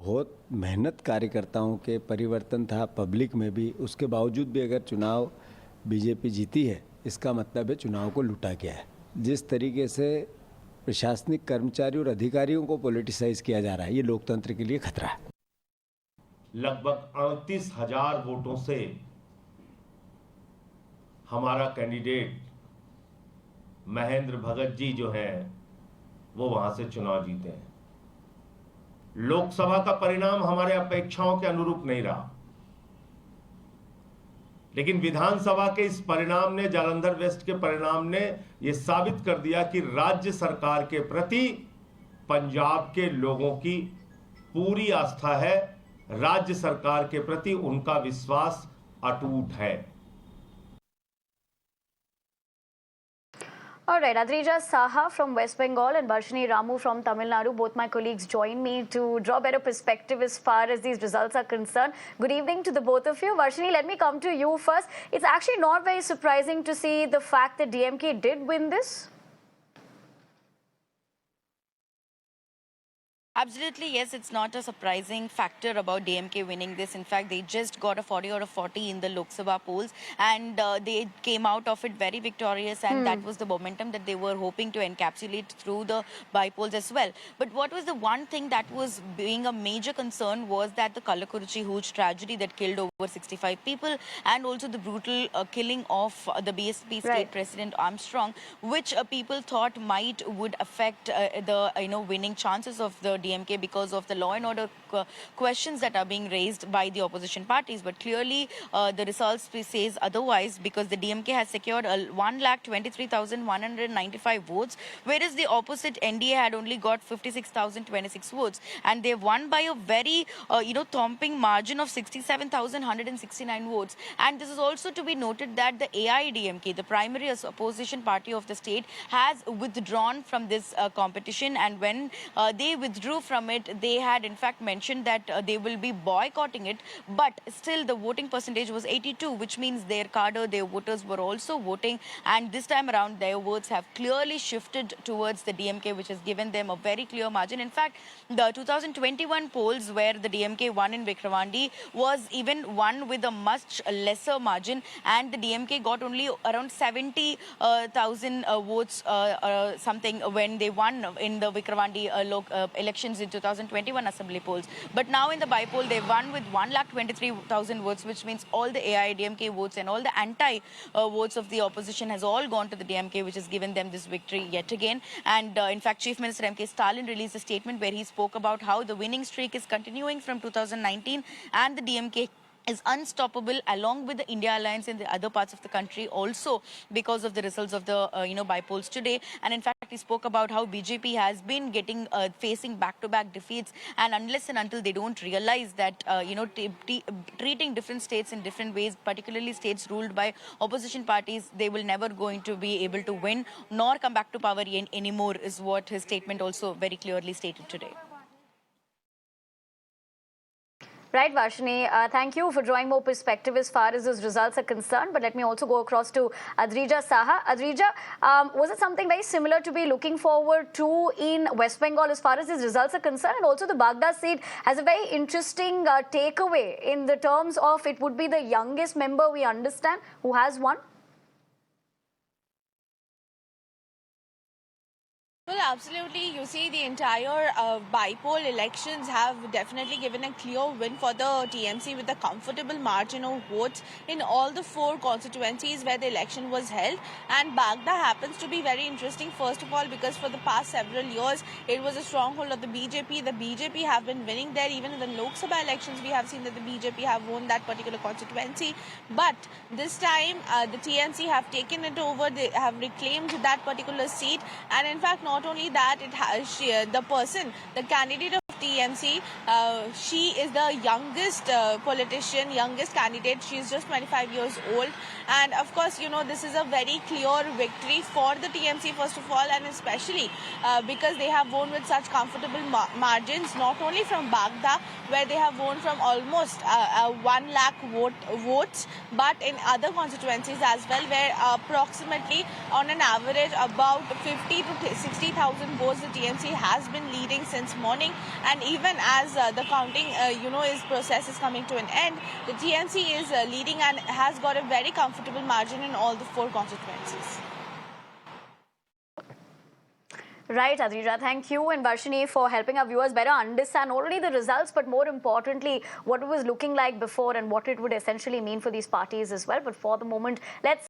बहुत मेहनत कार्यकर्ताओं के परिवर्तन था पब्लिक में भी, उसके बावजूद भी अगर चुनाव बीजेपी जीती है, इसका मतलब है चुनाव को लूटा गया है। जिस तरीके से प्रशासनिक कर्मचारी और अधिकारियों को पॉलिटिसाइज किया जा रहा है, ये लोकतंत्र के लिए खतरा है। लगभग 38,000 वोटों से हमारा कैंडिडेट महेंद्र भगत जी जो हैं वो वहां से चुनाव जीते हैं। लोकसभा का परिणाम हमारे अपेक्षाओं के अनुरूप नहीं रहा, लेकिन विधानसभा के इस परिणाम ने, जालंधर वेस्ट के परिणाम ने यह साबित कर दिया कि राज्य सरकार के प्रति पंजाब के लोगों की पूरी आस्था है, राज्य सरकार के प्रति उनका विश्वास अटूट है। All right, Adrija Saha from West Bengal and Varshini Ramu from Tamil Nadu, both my colleagues join me to draw better perspective as far as these results are concerned. Good evening to the both of you. Varshini, let me come to you first. It's actually not very surprising to see the fact that DMK did win this. Absolutely, yes. It's not a surprising factor about DMK winning this. In fact, they just got a 40 out of 40 in the Lok Sabha polls, and they came out of it very victorious, and that was the momentum that they were hoping to encapsulate through the by-polls as well. But what was the one thing that was being a major concern was that the Kallakurichi Hooch tragedy that killed over 65 people, and also the brutal killing of the BSP state president Armstrong, which people thought would affect the winning chances of the DMK because of the law and order questions that are being raised by the opposition parties. But clearly the results says otherwise, because the DMK has secured 1,23,195 votes, whereas the opposite NDA had only got 56,026 votes, and they won by a very thumping margin of 67,169 votes. And this is also to be noted that the AIDMK, the primary opposition party of the state, has withdrawn from this competition, and when they withdrew from it, they had in fact mentioned that they will be boycotting it, but still the voting percentage was 82, which means their cadre, their voters were also voting, and this time around their votes have clearly shifted towards the DMK, which has given them a very clear margin. In fact, the 2021 polls where the DMK won in Vikravandi was even won with a much lesser margin, and the DMK got only around 70,000 votes something when they won in the Vikravandi elections in 2021 assembly polls. But now in the by-poll, they won with 1,23,000 votes, which means all the AIDMK votes and all the anti-votes of the opposition has all gone to the DMK, which has given them this victory yet again. And in fact, Chief Minister M.K. Stalin released a statement where he spoke about how the winning streak is continuing from 2019 and the DMK is unstoppable along with the India Alliance in the other parts of the country also because of the results of the by-polls today. And in fact, he spoke about how BJP has been facing back-to-back defeats, and unless and until they don't realize that treating different states in different ways, particularly states ruled by opposition parties, they will never going to be able to win nor come back to power anymore, is what his statement also very clearly stated today. Right, Varshini, thank you for drawing more perspective as far as those results are concerned. But let me also go across to Adrija Saha. Adrija, was it something very similar to be looking forward to in West Bengal as far as these results are concerned? And also the Bagda seat has a very interesting takeaway in the terms of it would be the youngest member, we understand, who has won. Well, absolutely. You see, the entire by-poll elections have definitely given a clear win for the TMC with a comfortable margin of votes in all the 4 constituencies where the election was held. And Bagda happens to be very interesting, first of all, because for the past several years, it was a stronghold of the BJP. The BJP have been winning there. Even in the Lok Sabha elections, we have seen that the BJP have won that particular constituency. But this time, the TMC have taken it over. They have reclaimed that particular seat. And in fact, not only that, it has the candidate of TMC, she is the youngest politician, youngest candidate. She is just 25 years old. And of course, this is a very clear victory for the TMC, first of all, and especially because they have won with such comfortable margins, not only from Bagda, where they have won from almost 1 lakh votes, but in other constituencies as well, where approximately on an average about 50 to 60,000 votes the TMC has been leading since morning. and even as the counting, process is coming to an end, the TMC is leading and has got a very comfortable margin in all the 4 constituencies. Right, Adrija, thank you, and Varshini for helping our viewers better understand not only the results but more importantly what it was looking like before and what it would essentially mean for these parties as well. But for the moment, let's